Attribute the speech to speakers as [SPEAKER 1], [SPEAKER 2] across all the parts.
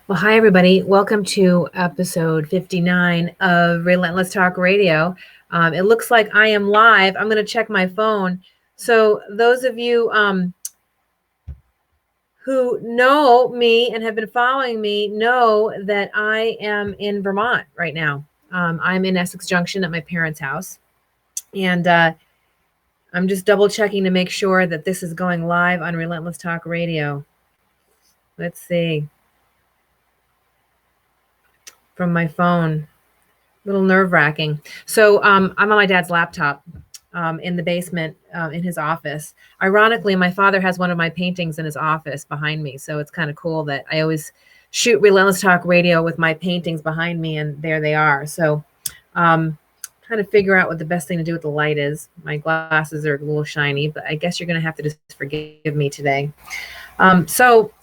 [SPEAKER 1] Well, hi, everybody. Welcome to episode 59 of Relentless Talk Radio. It looks like I am live. I'm going to check my phone. So, those of you who know me and have been following me know that I am in Vermont right now. I'm in Essex Junction at my parents' house. And I'm just double checking to make sure that this is going live on Relentless Talk Radio. Let's see. From my phone. A little nerve-wracking. So I'm on my dad's laptop in the basement in his office. Ironically, my father has one of my paintings in his office behind me. So it's kind of cool that I always shoot Relentless Talk Radio with my paintings behind me, and there they are. So trying to figure out what the best thing to do with the light is. My glasses are a little shiny, but I guess you're going to have to just forgive me today. So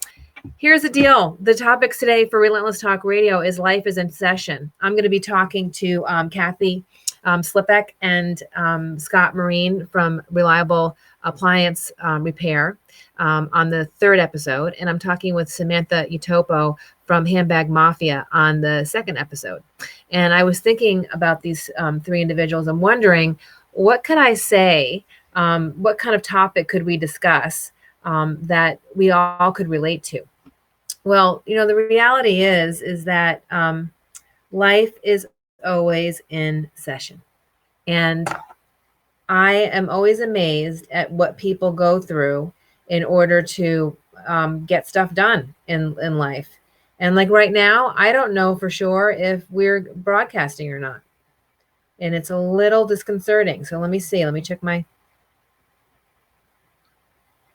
[SPEAKER 1] here's the deal. The topics today for Relentless Talk Radio is Life is in Session. I'm going to be talking to Kathy Slipek and Scott Marine from Reliable Appliance Repair on the third episode. And I'm talking with Samantha Utopo from Handbag Mafia on the second episode. And I was thinking about these three individuals. I'm wondering, what could I say? What kind of topic could we discuss that we all could relate to? Well, the reality is that life is always in session. And I am always amazed at what people go through in order to get stuff done in life. And like right now, I don't know for sure if we're broadcasting or not. And it's a little disconcerting. So let me see. Let me check my...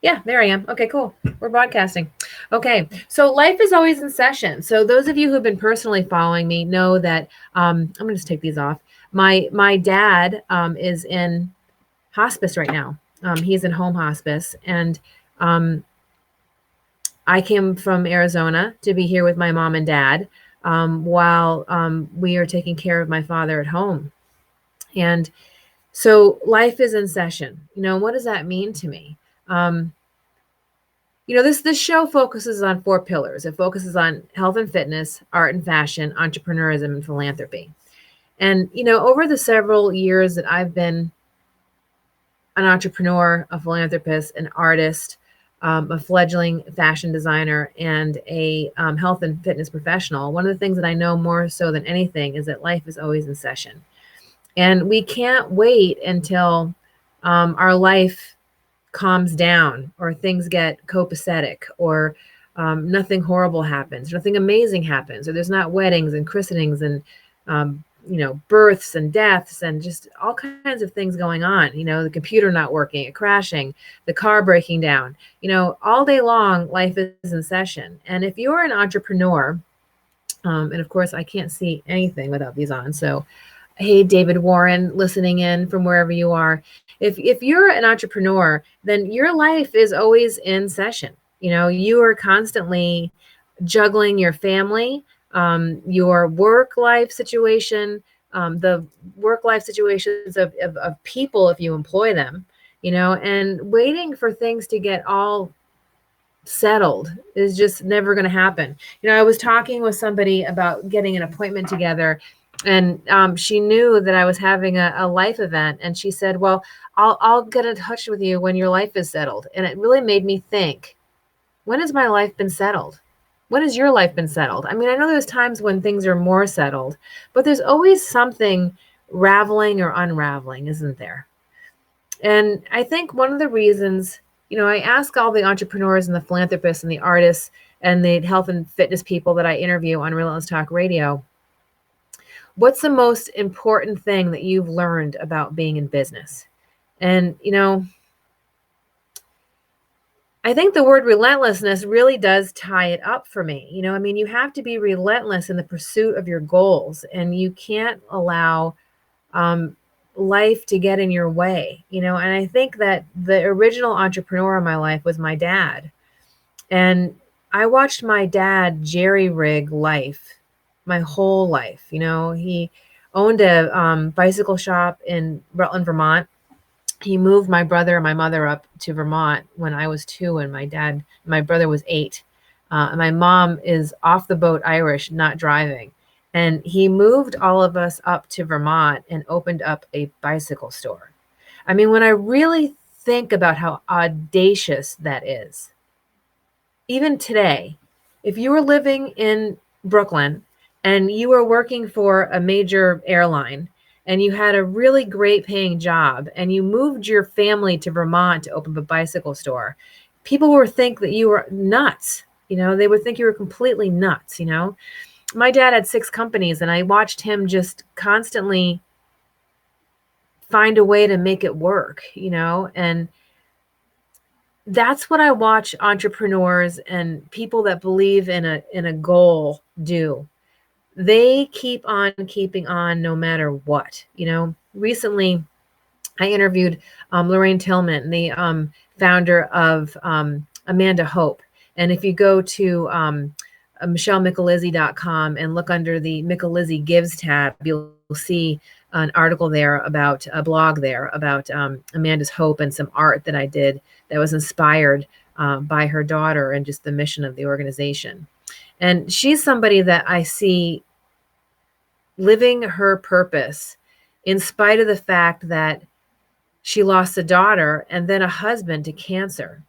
[SPEAKER 1] Yeah, there I am. Okay, cool. We're broadcasting. Okay, so life is always in session. So those of you who've been personally following me know that I'm going to just take these off. My dad is in hospice right now. He's in home hospice, and I came from Arizona to be here with my mom and dad while we are taking care of my father at home. And so life is in session. What does that mean to me? This show focuses on 4 pillars. It focuses on health and fitness, art and fashion, entrepreneurism, and philanthropy. And, over the several years that I've been an entrepreneur, a philanthropist, an artist, a fledgling fashion designer, and a health and fitness professional, one of the things that I know more so than anything is that life is always in session. And we can't wait until our life calms down or things get copacetic or nothing horrible happens, nothing amazing happens, or there's not weddings and christenings and, births and deaths and just all kinds of things going on, the computer not working, it crashing, the car breaking down, all day long, life is in session. And if you're an entrepreneur, and of course I can't see anything without these on. So, hey, David Warren, listening in from wherever you are. If you're an entrepreneur, then your life is always in session. You are constantly juggling your family, your work life situation, the work life situations of people if you employ them, and waiting for things to get all settled is just never going to happen. I was talking with somebody about getting an appointment together, and she knew that I was having a life event, and she said, well, I'll get in touch with you when your life is settled. And it really made me think, when has my life been settled? When has your life been settled? I mean, I know there's times when things are more settled, but there's always something raveling or unraveling, isn't there? And I think one of the reasons, I ask all the entrepreneurs and the philanthropists and the artists and the health and fitness people that I interview on Relentless Talk Radio, what's the most important thing that you've learned about being in business? And, I think the word relentlessness really does tie it up for me. You have to be relentless in the pursuit of your goals, and you can't allow life to get in your way, and I think that the original entrepreneur in my life was my dad. And I watched my dad jerry-rig life my whole life. He owned a bicycle shop in Rutland, Vermont. He moved my brother and my mother up to Vermont when I was 2 and my brother was 8. My mom is off the boat Irish, not driving. And he moved all of us up to Vermont and opened up a bicycle store. I mean, when I really think about how audacious that is, even today, if you were living in Brooklyn and you were working for a major airline and you had a really great paying job and you moved your family to Vermont to open a bicycle store, people would think that you were nuts. They would think you were completely nuts. My dad had 6 companies and I watched him just constantly find a way to make it work, and that's what I watch entrepreneurs and people that believe in a goal do. They keep on keeping on no matter what. Recently I interviewed Lorraine Tillman, the founder of Amanda Hope. And if you go to MichelleMicalizzi.com and look under the Micalizzi Gives tab, you'll see an article there about a blog there about Amanda's Hope and some art that I did that was inspired by her daughter and just the mission of the organization. And she's somebody that I see living her purpose in spite of the fact that she lost a daughter and then a husband to cancer.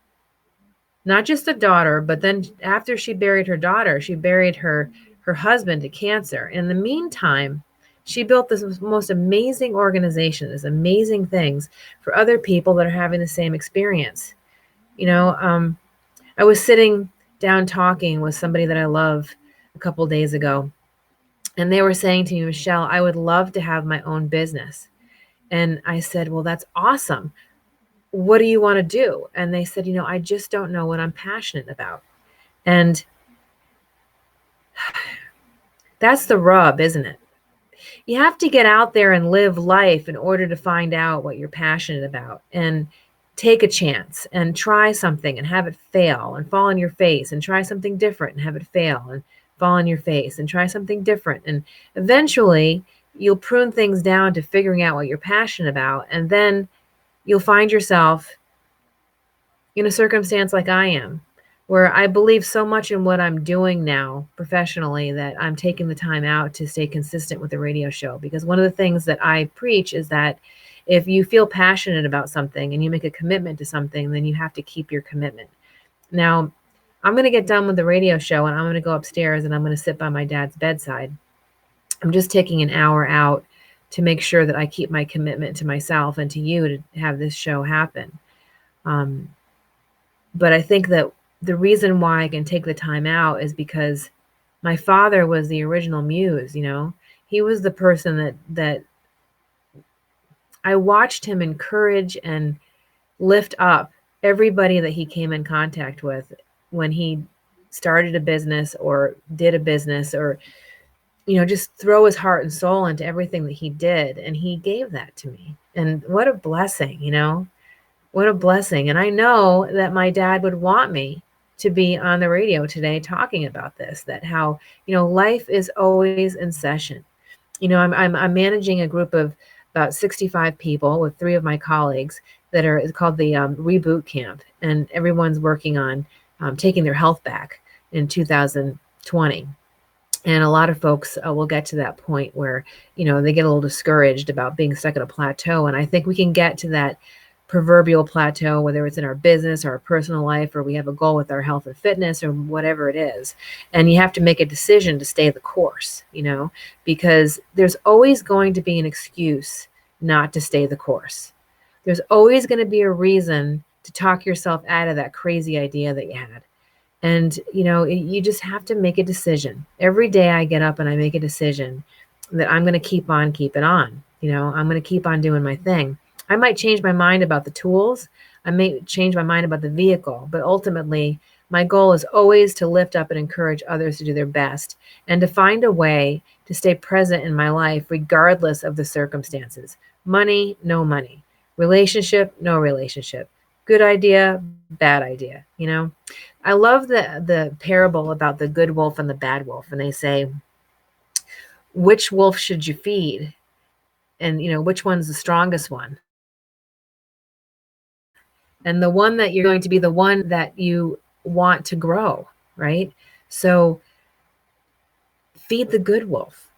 [SPEAKER 1] Not just a daughter, but then after she buried her daughter, she buried her husband to cancer. In the meantime, she built this most amazing organization, this amazing things for other people that are having the same experience. I was sitting down talking with somebody that I love a couple of days ago, and they were saying to me, Michelle, I would love to have my own business. And I said, well, that's awesome. What do you want to do? And they said, I just don't know what I'm passionate about. And that's the rub, isn't it? You have to get out there and live life in order to find out what you're passionate about, and take a chance and try something and have it fail and fall on your face, and try something different and have it fail and fall on your face, and try something different. And eventually you'll prune things down to figuring out what you're passionate about. And then you'll find yourself in a circumstance like I am, where I believe so much in what I'm doing now professionally that I'm taking the time out to stay consistent with the radio show. Because one of the things that I preach is that if you feel passionate about something and you make a commitment to something, then you have to keep your commitment. Now, I'm going to get done with the radio show and I'm going to go upstairs and I'm going to sit by my dad's bedside. I'm just taking an hour out to make sure that I keep my commitment to myself and to you to have this show happen. But I think that the reason why I can take the time out is because my father was the original muse. He was the person that I watched him encourage and lift up everybody that he came in contact with when he started a business or did a business, or just throw his heart and soul into everything that he did. And he gave that to me. And what a blessing, what a blessing. And I know that my dad would want me to be on the radio today talking about this, that how, life is always in session. I'm managing a group of about 65 people with 3 of my colleagues that are called the Reboot Camp. And everyone's working on taking their health back in 2020. And a lot of folks will get to that point where, they get a little discouraged about being stuck at a plateau. And I think we can get to that proverbial plateau, whether it's in our business or our personal life, or we have a goal with our health and fitness or whatever it is. And you have to make a decision to stay the course, because there's always going to be an excuse not to stay the course. There's always going to be a reason to talk yourself out of that crazy idea that you had. And, you just have to make a decision. Every day I get up and I make a decision that I'm going to keep on keeping on. I'm going to keep on doing my thing. I might change my mind about the tools. I may change my mind about the vehicle, but ultimately my goal is always to lift up and encourage others to do their best and to find a way to stay present in my life, regardless of the circumstances. Money, no money. Relationship, no relationship. Good idea, bad idea. I love the parable about the good wolf and the bad wolf. And they say, which wolf should you feed? And, which one's the strongest one? And the one that you're going to be the one that you want to grow, right? So feed the good wolf.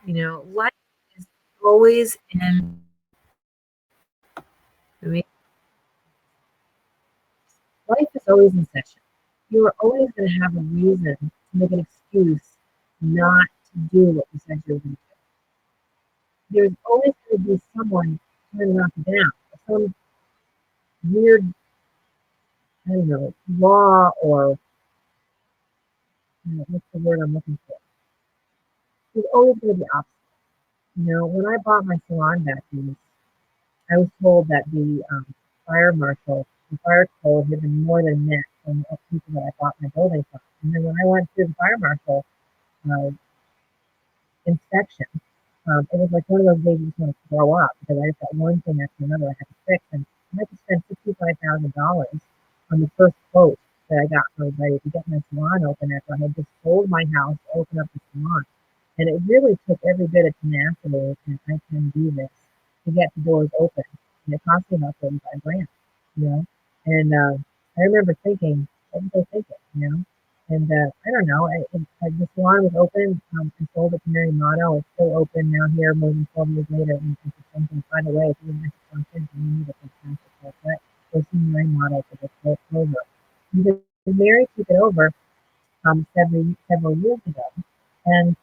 [SPEAKER 1] Life is always in, I mean, life is always in session. You are always going to have a reason to make an excuse not to do what you said you were going to do. There's always going to be someone trying to knock you down. Some weird, I don't know, law or what's the word I'm looking for? There's always going to be obstacles. When I bought my salon vacuums, I was told that the fire code had been more than met from the people that I bought my building from. And then when I went through the fire marshal uh, inspection, it was like one of those days you just want to throw up because I just got one thing after another I had to fix. And I had to spend $65,000 on the first quote that I got for everybody to get my salon open after I had just sold my house to open up the salon. And it really took every bit of tenacity and I can do this to get the doors open. And it cost me about 35 grand, you know. And I remember thinking, what was I thinking, And I don't know, the salon was open. I sold it to Mary Motto. It's still open now here more than 12 years later. And it's something, by the way, if you want to content, you need a fantastic website. Go see Mary Motto for the closer. Because Mary took it over several years ago. And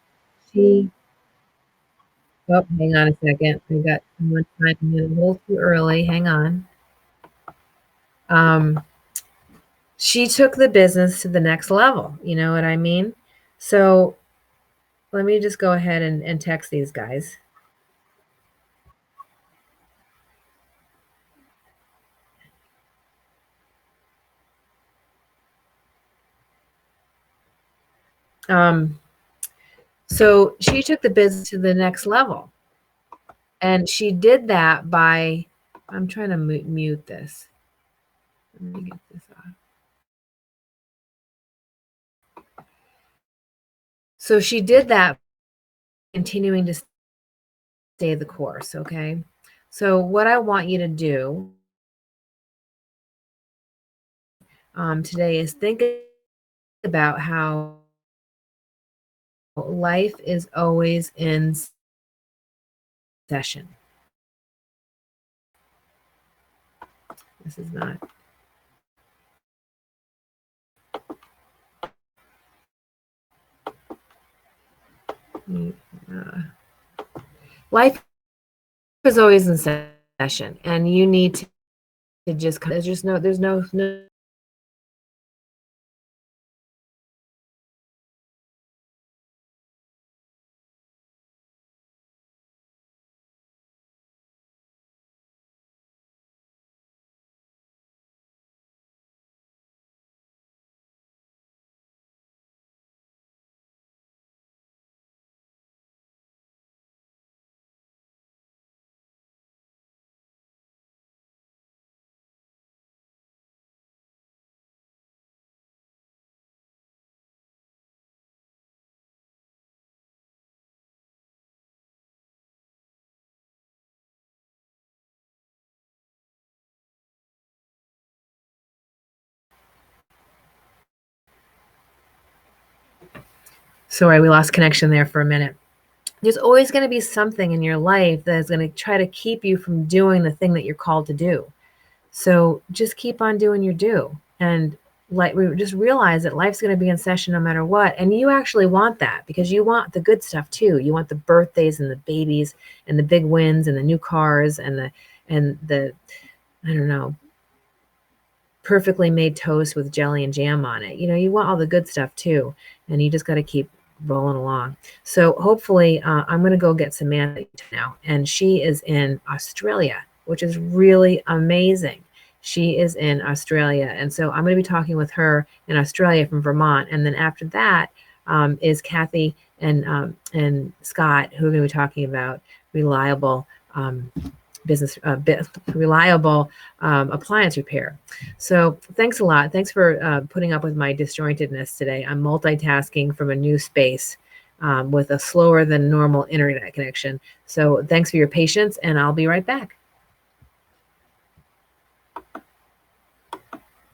[SPEAKER 1] she, oh, hang on a second. We got someone typing in a little too early. Hang on. She took the business to the next level. You know what I mean? So let me just go ahead and text these guys. So she took the business to the next level. And she did that by, I'm trying to mute this. Let me get this off. So she did that, continuing to stay the course, okay? So what I want you to do today is think about how life is always in session. This is not. Life is always in session, and you need to just there's no Sorry, we lost connection there for a minute. There's always going to be something in your life that is going to try to keep you from doing the thing that you're called to do. So just keep on doing your do. And we just realize that life's going to be in session no matter what. And you actually want that because you want the good stuff too. You want the birthdays and the babies and the big wins and the new cars and the I don't know, perfectly made toast with jelly and jam on it. You want all the good stuff too. And you just got to keep rolling along. So hopefully I'm going to go get Samantha now. And she is in Australia, which is really amazing. She is in Australia. And so I'm going to be talking with her in Australia from Vermont. And then after that is Kathy and Scott, who are going to be talking about reliable reliable appliance repair. So thanks a lot. Thanks for putting up with my disjointedness today. I'm multitasking from a new space with a slower than normal internet connection. So thanks for your patience, and I'll be right back.